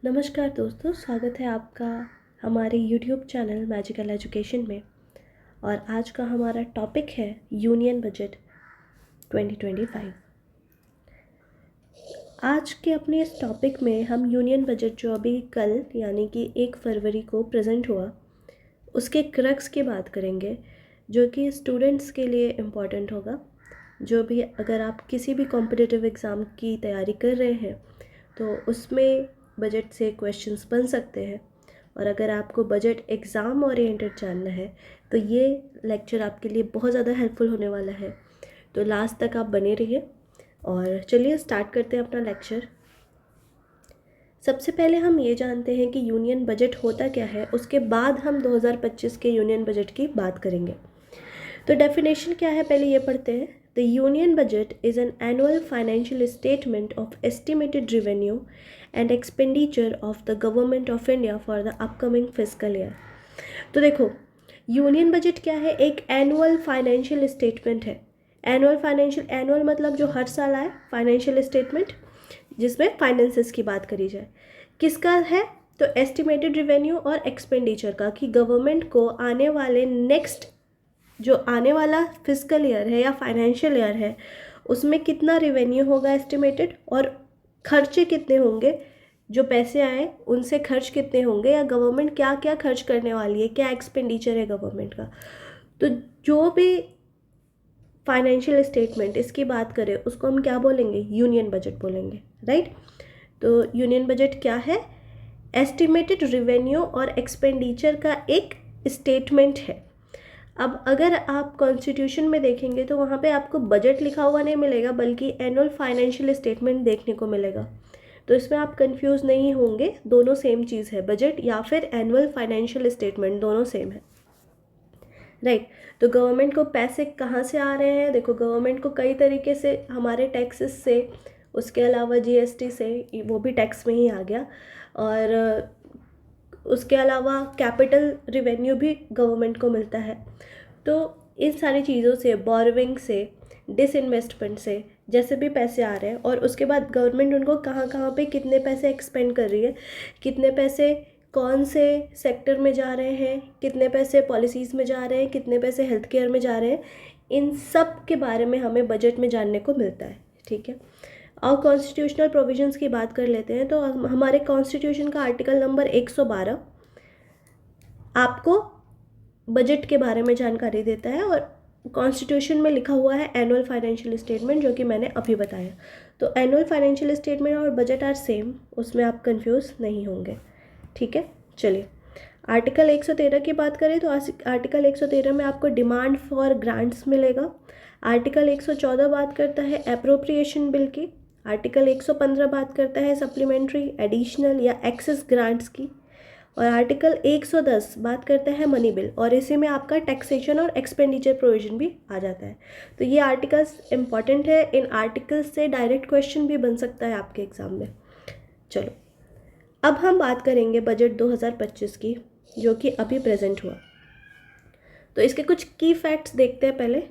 नमस्कार दोस्तों, स्वागत है आपका हमारे YouTube चैनल मैजिकल एजुकेशन में। और आज का हमारा टॉपिक है यूनियन बजट 2025। आज के अपने इस टॉपिक में हम यूनियन बजट जो अभी कल यानी कि 1 फरवरी को प्रेजेंट हुआ उसके क्रक्स की बात करेंगे, जो कि स्टूडेंट्स के लिए इम्पॉर्टेंट होगा। जो भी अगर आप किसी भी कॉम्पिटिटिव एग्ज़ाम की तैयारी कर रहे हैं तो उसमें बजट से क्वेश्चंस बन सकते हैं। और अगर आपको बजट एग्ज़ाम ओरिएंटेड जानना है तो ये लेक्चर आपके लिए बहुत ज़्यादा हेल्पफुल होने वाला है, तो लास्ट तक आप बने रहिए। और चलिए स्टार्ट करते हैं अपना लेक्चर। सबसे पहले हम ये जानते हैं कि यूनियन बजट होता क्या है, उसके बाद हम 2025 के यूनियन बजट की बात करेंगे। तो डेफिनेशन क्या है पहले ये पढ़ते हैं। The union budget is an annual financial statement of estimated revenue and expenditure of the government of India for the upcoming fiscal year. तो देखो, यूनियन बजट क्या है? एक एनुअल फाइनेंशियल स्टेटमेंट है। एनुअल मतलब जो हर साल आए, फाइनेंशियल स्टेटमेंट जिसमें फाइनेंसेस की बात करी जाए। किसका है? तो एस्टिमेटेड रेवेन्यू और एक्सपेंडिचर का, कि गवर्नमेंट को आने वाले जो आने वाला फिस्कल ईयर है या फाइनेंशियल ईयर है उसमें कितना रेवेन्यू होगा एस्टिमेटेड, और खर्चे कितने होंगे, जो पैसे आए उनसे खर्च कितने होंगे, या गवर्नमेंट क्या क्या खर्च करने वाली है, क्या एक्सपेंडिचर है गवर्नमेंट का। तो जो भी फाइनेंशियल स्टेटमेंट इसकी बात करें उसको हम क्या बोलेंगे? यूनियन बजट बोलेंगे, राइट। तो यूनियन बजट क्या है? एस्टिमेटेड रेवेन्यू और एक्सपेंडिचर का एक स्टेटमेंट है। अब अगर आप कॉन्स्टिट्यूशन में देखेंगे तो वहाँ पे आपको बजट लिखा हुआ नहीं मिलेगा, बल्कि एनुअल फाइनेंशियल स्टेटमेंट देखने को मिलेगा। तो इसमें आप कंफ्यूज नहीं होंगे, दोनों सेम चीज़ है, बजट या फिर एनुअल फाइनेंशियल स्टेटमेंट दोनों सेम है, राइट। तो गवर्नमेंट को पैसे कहाँ से आ रहे हैं? देखो, गवर्नमेंट को कई तरीके से, हमारे टैक्सेस से, उसके अलावा जीएसटी से, वो भी टैक्स में ही आ गया, और उसके अलावा कैपिटल रिवेन्यू भी गवर्नमेंट को मिलता है। तो इन सारी चीज़ों से, बोरोविंग से, डिसइन्वेस्टमेंट से जैसे भी पैसे आ रहे हैं, और उसके बाद गवर्नमेंट उनको कहाँ कहाँ पे कितने पैसे एक्सपेंड कर रही है, कितने पैसे कौन से सेक्टर में जा रहे हैं, कितने पैसे पॉलिसीज़ में जा रहे हैं, कितने पैसे हेल्थ केयर में जा रहे हैं, इन सब के बारे में हमें बजट में जानने को मिलता है, ठीक है। और कॉन्स्टिट्यूशनल प्रोविजंस की बात कर लेते हैं। तो हमारे कॉन्स्टिट्यूशन का आर्टिकल नंबर 112 आपको बजट के बारे में जानकारी देता है, और कॉन्स्टिट्यूशन में लिखा हुआ है एनुअल फाइनेंशियल स्टेटमेंट, जो कि मैंने अभी बताया। तो एनुअल फाइनेंशियल स्टेटमेंट और बजट आर सेम, उसमें आप कंफ्यूज नहीं होंगे, ठीक है। चलिए, आर्टिकल 113 की बात करें तो आर्टिकल 113 में आपको डिमांड फॉर ग्रांट्स मिलेगा। आर्टिकल 114 बात करता है एप्रोप्रिएशन बिल की। आर्टिकल 115 बात करता है सप्लीमेंट्री, एडिशनल या एक्सेस ग्रांट्स की। और आर्टिकल 110 बात करता है मनी बिल, और इसी में आपका टैक्सेशन और एक्सपेंडिचर प्रोविजन भी आ जाता है। तो ये आर्टिकल्स इंपॉर्टेंट है, इन आर्टिकल्स से डायरेक्ट क्वेश्चन भी बन सकता है आपके एग्जाम में। चलो, अब हम बात करेंगे बजट 2025 की, जो कि अभी प्रेजेंट हुआ। तो इसके कुछ की फैक्ट्स देखते हैं पहले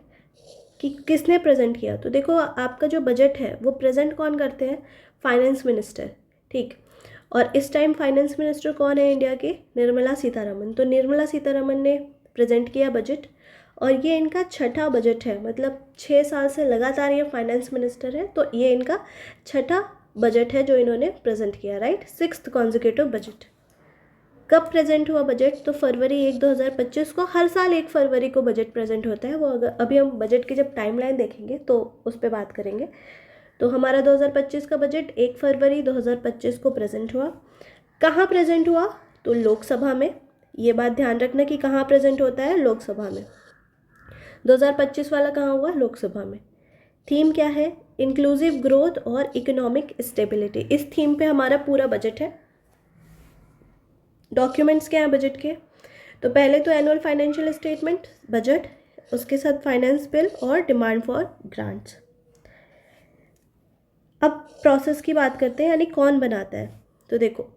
कि किसने प्रेजेंट किया। तो देखो, आपका जो बजट है वो प्रेजेंट कौन करते हैं? फाइनेंस मिनिस्टर, ठीक। और इस टाइम फाइनेंस मिनिस्टर कौन है इंडिया के? निर्मला सीतारमन। तो निर्मला सीतारमन ने प्रेजेंट किया बजट, और ये इनका छठा बजट है, मतलब 6 साल से लगातार ये फाइनेंस मिनिस्टर है, तो ये इनका छठा बजट है जो इन्होंने प्रेजेंट किया, राइट। 6th consecutive budget. कब प्रेजेंट हुआ बजट? तो फरवरी 1 2025 को। हर साल 1 फरवरी को बजट प्रेजेंट होता है। वो अभी हम बजट की जब टाइमलाइन देखेंगे तो उस पर बात करेंगे। तो हमारा 2025 का बजट 1 फरवरी 2025 को प्रेजेंट हुआ। कहाँ प्रेजेंट हुआ? तो लोकसभा में। ये बात ध्यान रखना कि कहाँ प्रेजेंट होता है? लोकसभा में। 2025 वाला कहाँ हुआ? लोकसभा में। थीम क्या है? इंक्लूसिव ग्रोथ और इकोनॉमिक स्टेबिलिटी। इस थीम पे हमारा पूरा बजट है। डॉक्यूमेंट्स क्या हैं बजट के? तो पहले तो एनुअल फाइनेंशियल स्टेटमेंट, बजट, उसके साथ फाइनेंस बिल और डिमांड फॉर ग्रांट्स। अब प्रोसेस की बात करते हैं, यानी कौन बनाता है। तो देखो,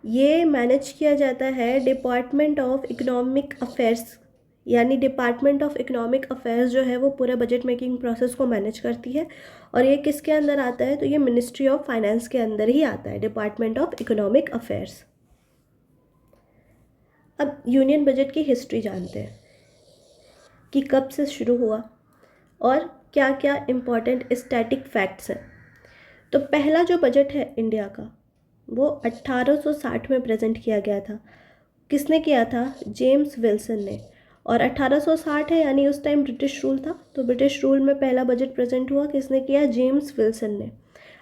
ये मैनेज किया जाता है डिपार्टमेंट ऑफ इकोनॉमिक अफेयर्स यानी डिपार्टमेंट ऑफ इकोनॉमिक अफेयर्स जो है वो पूरे बजट मेकिंग प्रोसेस को मैनेज करती है। और ये किसके अंदर आता है, तो ये मिनिस्ट्री ऑफ फाइनेंस के अंदर ही आता है, डिपार्टमेंट ऑफ इकोनॉमिक अफेयर्स। अब यूनियन बजट की हिस्ट्री जानते हैं कि कब से शुरू हुआ और क्या क्या इम्पोर्टेंट स्टैटिक फैक्ट्स हैं। तो पहला जो बजट है इंडिया का वो 1860 में प्रेजेंट किया गया था। किसने किया था, जेम्स विल्सन ने। और 1860 है यानी उस टाइम ब्रिटिश रूल था, तो ब्रिटिश रूल में पहला बजट प्रेजेंट हुआ, किसने किया, जेम्स विल्सन ने।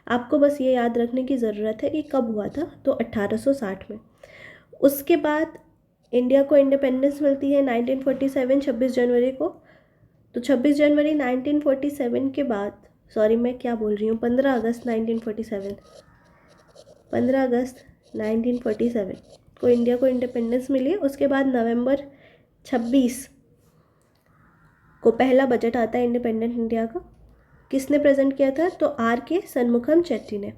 आपको बस ये याद रखने की ज़रूरत है कि कब हुआ था, तो 1860 में। उसके बाद इंडिया को इंडिपेंडेंस मिलती है 1947 26 जनवरी को। तो 26 जनवरी 1947 के बाद, सॉरी मैं क्या बोल रही हूँ, 15 अगस्त 1947, 15 अगस्त 1947 को इंडिया को इंडिपेंडेंस मिली। उसके बाद नवंबर 26 को पहला बजट आता है इंडिपेंडेंट इंडिया का। किसने प्रेजेंट किया था, तो R.K. शनमुखम चेट्टी ने।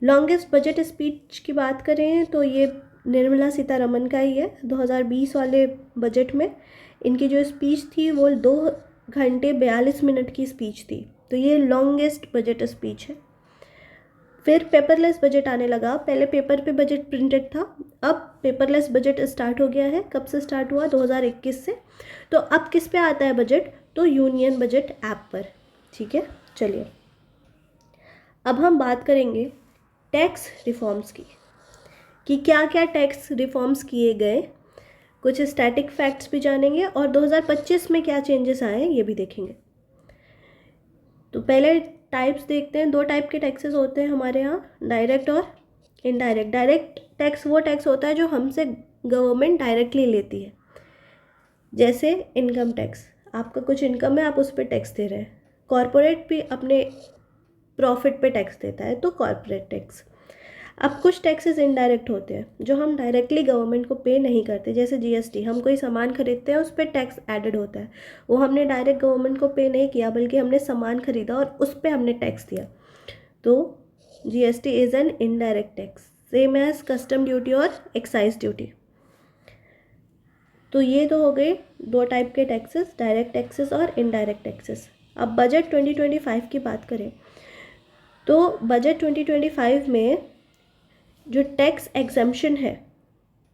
लॉन्गेस्ट बजट स्पीच की बात करें तो ये निर्मला सीतारमन का ही है। 2020 वाले बजट में इनकी जो स्पीच थी वो 2 घंटे 42 मिनट की स्पीच थी, तो ये लॉन्गेस्ट बजट स्पीच है। फिर पेपरलेस बजट आने लगा। पहले पेपर पे बजट प्रिंटेड था, अब पेपरलेस बजट स्टार्ट हो गया है। कब से स्टार्ट हुआ, 2021 से। तो अब किस पे आता है बजट, तो यूनियन बजट ऐप पर। ठीक है, चलिए अब हम बात करेंगे टैक्स रिफॉर्म्स की, कि क्या क्या टैक्स रिफॉर्म्स किए गए, कुछ स्टैटिक फैक्ट्स भी जानेंगे और 2025 में क्या चेंजेस आए ये भी देखेंगे। तो पहले टाइप्स देखते हैं। 2 टाइप के टैक्सेस होते हैं हमारे यहाँ, डायरेक्ट और इनडायरेक्ट। डायरेक्ट टैक्स वो टैक्स होता है जो हमसे गवर्नमेंट डायरेक्टली लेती है, जैसे इनकम टैक्स। आपका कुछ इनकम है, आप उस पर टैक्स दे रहे हैं। कॉरपोरेट भी अपने प्रॉफिट पे टैक्स देता है, तो कॉरपोरेट टैक्स। अब कुछ टैक्सेस इनडायरेक्ट होते हैं जो हम डायरेक्टली गवर्नमेंट को पे नहीं करते, जैसे GST। हम कोई सामान खरीदते हैं, उस पर टैक्स एडेड होता है, वो हमने डायरेक्ट गवर्नमेंट को पे नहीं किया, बल्कि हमने सामान खरीदा और उस पर हमने टैक्स दिया, तो GST is an indirect tax, same as custom duty और एक्साइज ड्यूटी। तो ये तो हो गए 2 टाइप के टैक्सेस, डायरेक्ट टैक्सेस और इनडायरेक्ट टैक्सेस। अब बजट 2025 की बात करें तो बजट 2025 में जो टैक्स एग्जम्पशन है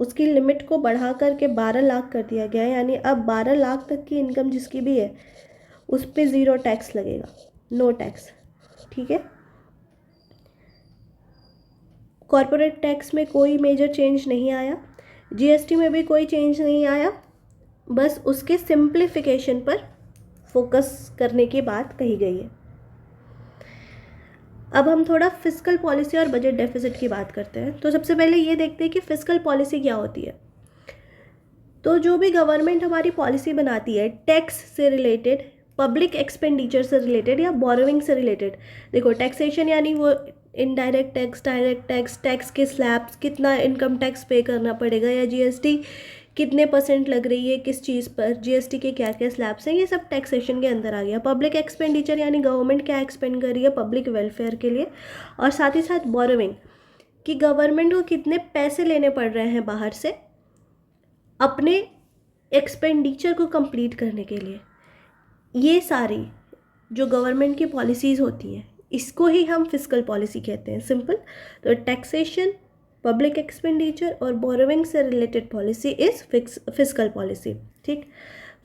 उसकी लिमिट को बढ़ा करके 12 लाख कर दिया गया है। यानी अब 12 लाख तक की इनकम जिसकी भी है उस पर 0 टैक्स लगेगा, नो टैक्स। ठीक है, कॉरपोरेट टैक्स में कोई मेजर चेंज नहीं आया, GST में भी कोई चेंज नहीं आया, बस उसके सिंप्लीफिकेशन पर फोकस करने की बात कही गई है। अब हम थोड़ा फिस्कल पॉलिसी और बजट डेफिसिट की बात करते हैं। तो सबसे पहले ये देखते हैं कि फिस्कल पॉलिसी क्या होती है। तो जो भी गवर्नमेंट हमारी पॉलिसी बनाती है टैक्स से रिलेटेड, पब्लिक एक्सपेंडिचर से रिलेटेड या बोरोइंग से रिलेटेड। देखो, टैक्सेशन यानी वो indirect tax, direct tax, tax के स्लैब्स, कितना इनकम टैक्स पे करना पड़ेगा, या GST कितने % लग रही है किस चीज़ पर, GST के क्या क्या स्लैब्स हैं, ये सब टैक्सेशन के अंदर आ गया। पब्लिक एक्सपेंडिचर यानी गवर्नमेंट क्या एक्सपेंड कर रही है पब्लिक वेलफेयर के लिए, और साथ ही साथ बोरोइंग कि गवर्नमेंट को कितने पैसे लेने पड़ रहे हैं बाहर से अपने एक्सपेंडिचर को कंप्लीट करने के लिए। ये सारी जो गवर्नमेंट की पॉलिसीज़ होती हैं इसको ही हम फिस्कल पॉलिसी कहते हैं, सिंपल। तो टैक्सेशन, पब्लिक एक्सपेंडिचर और बोरोइंग से related policy is fiscal policy. ठीक,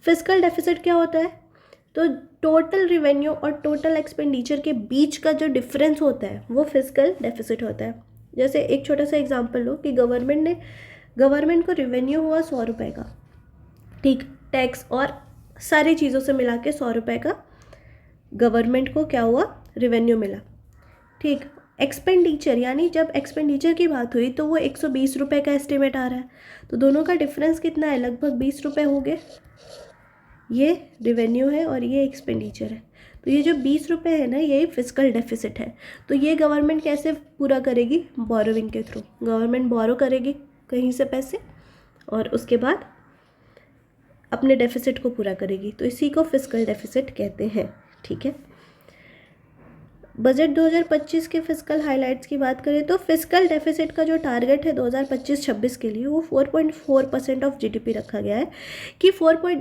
फिस्कल डेफिसिट क्या होता है, तो टोटल रिवेन्यू और टोटल एक्सपेंडिचर के बीच का जो डिफरेंस होता है वो फिस्कल डेफिसिट होता है। जैसे एक छोटा सा एग्जांपल लो कि गवर्नमेंट को रिवेन्यू हुआ 100 रुपये का, ठीक, टैक्स और सारी चीज़ों से मिला के 100 रुपये का गवर्नमेंट को क्या हुआ, रिवेन्यू मिला। ठीक, एक्सपेंडिचर यानी जब एक्सपेंडिचर की बात हुई तो वो 120 रुपये का एस्टिमेट आ रहा है, तो दोनों का डिफरेंस कितना है, लगभग 20 रुपये हो गए। ये रिवेन्यू है और ये एक्सपेंडिचर है, तो ये जो 20 रुपये है ना, यही फिस्कल डेफिसिट है। तो ये गवर्नमेंट कैसे पूरा करेगी, बोरोइंग के थ्रू। गवर्नमेंट बोरो करेगी कहीं से पैसे और उसके बाद अपने डेफिसिट को पूरा करेगी, तो इसी को फिस्कल डेफिसिट कहते हैं। ठीक है, बजट 2025 के फिस्कल हाइलाइट्स की बात करें तो फिस्कल डेफिसिट का जो टारगेट है 2025-26 के लिए वो 4.4% ऑफ जीडीपी रखा गया है कि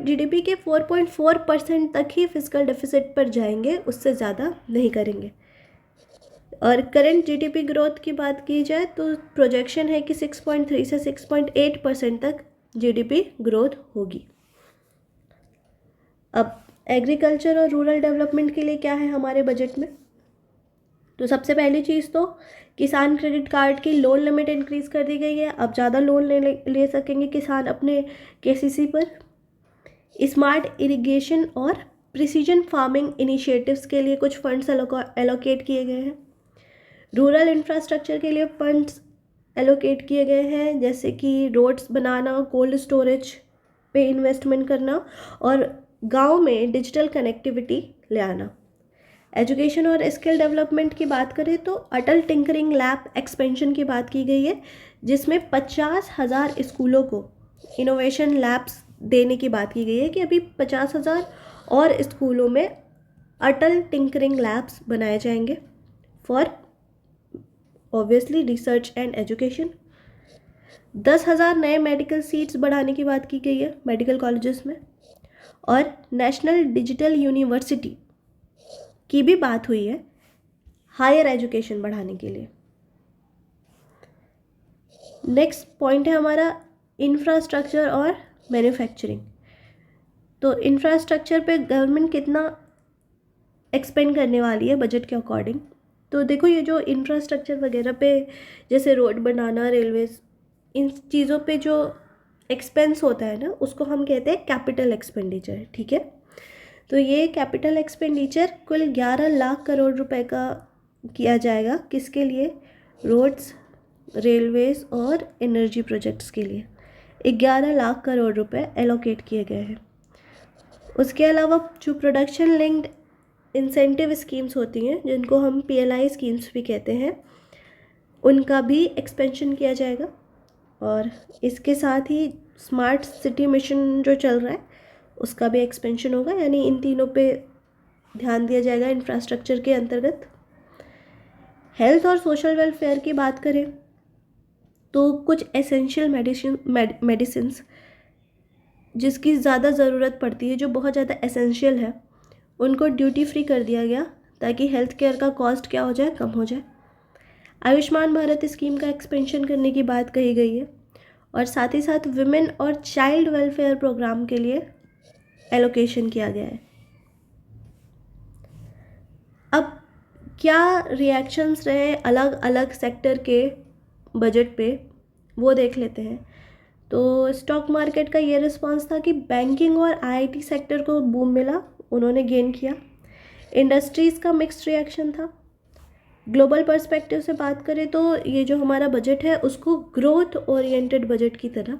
जीडीपी के 4.4% तक ही फिस्कल डेफिसिट पर जाएंगे, उससे ज़्यादा नहीं करेंगे। और करंट जीडीपी ग्रोथ की बात की जाए तो प्रोजेक्शन है कि 6.3 से 6.8% तक जीडीपी ग्रोथ होगी। अब एग्रीकल्चर और रूरल डेवलपमेंट के लिए क्या है हमारे बजट में? तो सबसे पहली चीज़ तो किसान क्रेडिट कार्ड की लोन लिमिट इंक्रीज़ कर दी गई है। अब ज़्यादा लोन ले सकेंगे किसान अपने केसीसी पर। स्मार्ट इरिगेशन और प्रिसीजन फार्मिंग इनिशिएटिव्स के लिए कुछ फंड्स एलोकेट किए गए हैं। रूरल इंफ्रास्ट्रक्चर के लिए फंड्स एलोकेट किए गए हैं, जैसे कि रोड्स बनाना, कोल्ड स्टोरेज पे इन्वेस्टमेंट करना और गांव में डिजिटल कनेक्टिविटी ले आना। एजुकेशन और स्किल डेवलपमेंट की बात करें तो अटल टिंकरिंग लैब एक्सपेंशन की बात की गई है, जिसमें 50,000 स्कूलों को इनोवेशन लैब्स देने की बात की गई है कि अभी 50,000 और स्कूलों में अटल टिंकरिंग लैब्स बनाए जाएंगे for obviously research and education. 10,000 नए मेडिकल सीट्स बढ़ाने की बात की गई है मेडिकल कॉलेजेस में। और नेशनल डिजिटल यूनिवर्सिटी की भी बात हुई है हायर एजुकेशन बढ़ाने के लिए। नेक्स्ट पॉइंट है हमारा इंफ्रास्ट्रक्चर और मैन्युफैक्चरिंग। तो इंफ्रास्ट्रक्चर पे गवर्नमेंट कितना एक्सपेंड करने वाली है बजट के अकॉर्डिंग? तो देखो, ये जो इंफ्रास्ट्रक्चर वगैरह पे जैसे रोड बनाना, रेलवेज, इन चीज़ों पे जो एक्सपेंस होता है ना, उसको हम कहते हैं कैपिटल एक्सपेंडिचर। ठीक है, तो ये कैपिटल एक्सपेंडिचर कुल 11 लाख करोड़ रुपए का किया जाएगा। किसके लिए? रोड्स, रेलवेज और एनर्जी प्रोजेक्ट्स के लिए 11 लाख करोड़ रुपए एलोकेट किए गए हैं। उसके अलावा जो प्रोडक्शन लिंक्ड इंसेंटिव स्कीम्स होती हैं, जिनको हम PLI स्कीम्स भी कहते हैं, उनका भी एक्सपेंशन किया जाएगा। और इसके साथ ही स्मार्ट सिटी मिशन जो चल रहा है उसका भी एक्सपेंशन होगा, यानी इन तीनों पे ध्यान दिया जाएगा इंफ्रास्ट्रक्चर के अंतर्गत। हेल्थ और सोशल वेलफेयर की बात करें तो कुछ एसेंशियल मेडिसिन्स जिसकी ज़्यादा ज़रूरत पड़ती है, जो बहुत ज़्यादा एसेंशियल है, उनको ड्यूटी फ्री कर दिया गया ताकि हेल्थ केयर का कॉस्ट क्या हो जाए, कम हो जाए। आयुष्मान भारत स्कीम का एक्सपेंशन करने की बात कही गई है। और साथ ही साथ विमेन और चाइल्ड वेलफेयर प्रोग्राम के लिए एलोकेशन किया गया है। अब क्या रिएक्शंस रहे अलग अलग सेक्टर के बजट पे, वो देख लेते हैं। तो स्टॉक मार्केट का ये रिस्पांस था कि बैंकिंग और IIT सेक्टर को बूम मिला, उन्होंने गेन किया। इंडस्ट्रीज़ का मिक्स्ड रिएक्शन था। ग्लोबल पर्सपेक्टिव से बात करें तो ये जो हमारा बजट है उसको ग्रोथ ओरिएंटेड बजट की तरह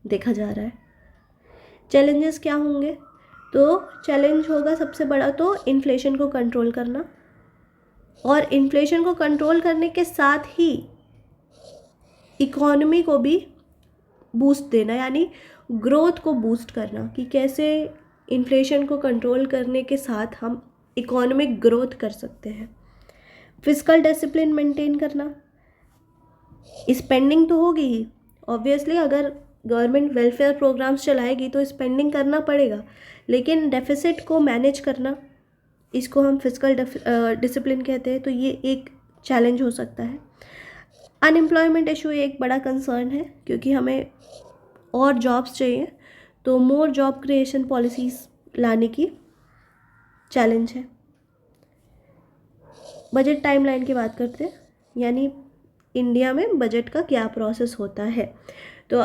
देखा जा रहा है। चैलेंजेस क्या होंगे? तो चैलेंज होगा सबसे बड़ा तो इन्फ्लेशन को कंट्रोल करना, और इन्फ्लेशन को कंट्रोल करने के साथ ही इकोनॉमी को भी बूस्ट देना, यानी ग्रोथ को बूस्ट करना, कि कैसे इन्फ्लेशन को कंट्रोल करने के साथ हम इकोनॉमिक ग्रोथ कर सकते हैं। फिस्कल डिसिप्लिन मेंटेन करना। स्पेंडिंग तो होगी ही ऑब्वियसली, अगर गवर्नमेंट वेलफेयर प्रोग्राम्स चलाएगी तो स्पेंडिंग करना पड़ेगा, लेकिन डेफिसिट को मैनेज करना, इसको हम फिस्कल डिसिप्लिन कहते हैं। तो ये एक चैलेंज हो सकता है। अनएम्प्लॉयमेंट इशू एक बड़ा कंसर्न है, क्योंकि हमें और जॉब्स चाहिए, तो मोर जॉब क्रिएशन पॉलिसीज़ लाने की चैलेंज है। बजट टाइमलाइन की बात करते हैं, यानी इंडिया में बजट का क्या प्रोसेस होता है। तो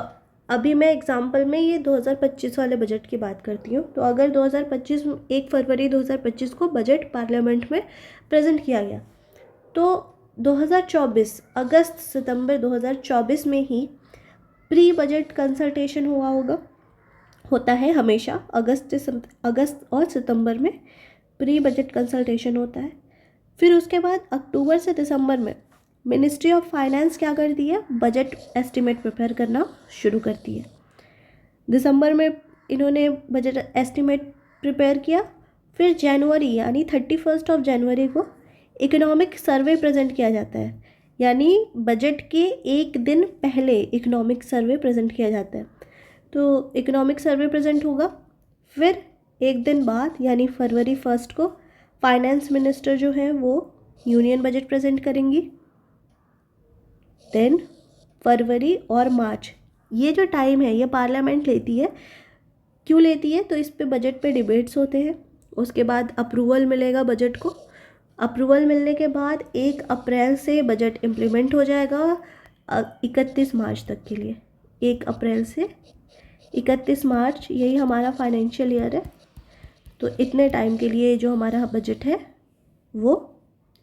अभी मैं एग्जांपल में ये 2025 वाले बजट की बात करती हूँ। तो अगर 2025 1 फरवरी 2025 को बजट पार्लियामेंट में प्रेजेंट किया गया, तो 2024 अगस्त सितंबर 2024 में ही प्री बजट कंसल्टेशन होता है। हमेशा अगस्त और सितंबर में प्री बजट कंसल्टेशन होता है। फिर उसके बाद अक्टूबर से दिसंबर में मिनिस्ट्री ऑफ फाइनेंस क्या करती है? बजट एस्टीमेट प्रिपेयर करना शुरू करती है। दिसंबर में इन्होंने बजट एस्टीमेट प्रिपेयर किया। फिर जनवरी यानी 31 जनवरी को इकोनॉमिक सर्वे प्रेजेंट किया जाता है, यानी बजट के एक दिन पहले इकोनॉमिक सर्वे प्रेजेंट किया जाता है। तो इकोनॉमिक सर्वे प्रेजेंट होगा, फिर एक दिन बाद यानी फरवरी 1 को फाइनेंस मिनिस्टर जो है वो यूनियन बजट प्रेजेंट करेंगी। देन फरवरी और मार्च, ये जो टाइम है ये पार्लियामेंट लेती है। क्यों लेती है? तो इस पे बजट पे डिबेट्स होते हैं, उसके बाद अप्रूवल मिलेगा बजट को। अप्रूवल मिलने के बाद 1 अप्रैल से बजट इम्प्लीमेंट हो जाएगा 31 मार्च तक के लिए। 1 अप्रैल से 31 मार्च यही हमारा फाइनेंशियल ईयर है। तो इतने टाइम के लिए जो हमारा बजट है वो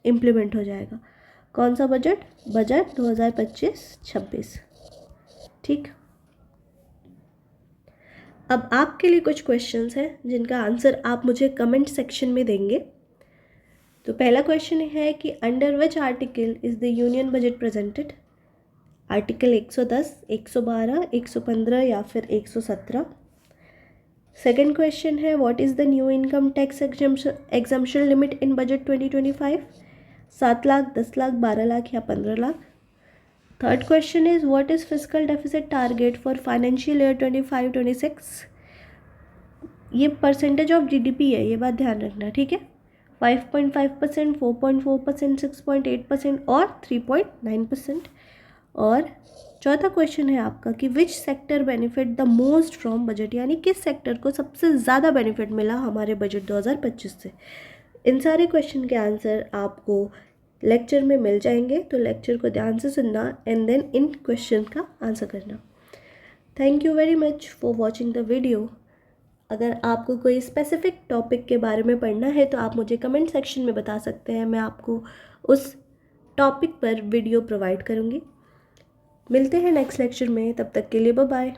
इम्प्लीमेंट हो जाएगा। कौन सा बजट? बजट 2025-26। ठीक। अब आपके लिए कुछ क्वेश्चंस हैं जिनका आंसर आप मुझे कमेंट सेक्शन में देंगे। तो पहला क्वेश्चन है कि under which article is the union budget presented? Article 110, 112, 115 या फिर 117। सेकेंड क्वेश्चन है what is the new income tax exemption limit in budget 2025? 7 lakh, 10 lakh, 12 lakh या 15 lakh. Third question is what is physical deficit target for financial year 25-26? ये percentage of GDP है, ये बात ध्यान रखना, ठीक है। 5.5%, 4.4%, 6.8% और 3.9%। और चौथा क्वेश्चन है आपका कि which sector benefit the most from budget, यानी किस सेक्टर को सबसे ज़्यादा बेनिफिट मिला हमारे बजट 2025 से। इन सारे क्वेश्चन के आंसर आपको लेक्चर में मिल जाएंगे, तो लेक्चर को ध्यान से सुनना एंड देन इन क्वेश्चन का आंसर करना। Thank you very much for watching the video. अगर आपको कोई स्पेसिफिक टॉपिक के बारे में पढ़ना है तो आप मुझे कमेंट सेक्शन में बता सकते हैं, मैं आपको उस टॉपिक पर वीडियो प्रोवाइड करूँगी। मिलते हैं नेक्स्ट लेक्चर में, तब तक के लिए बाय बाय।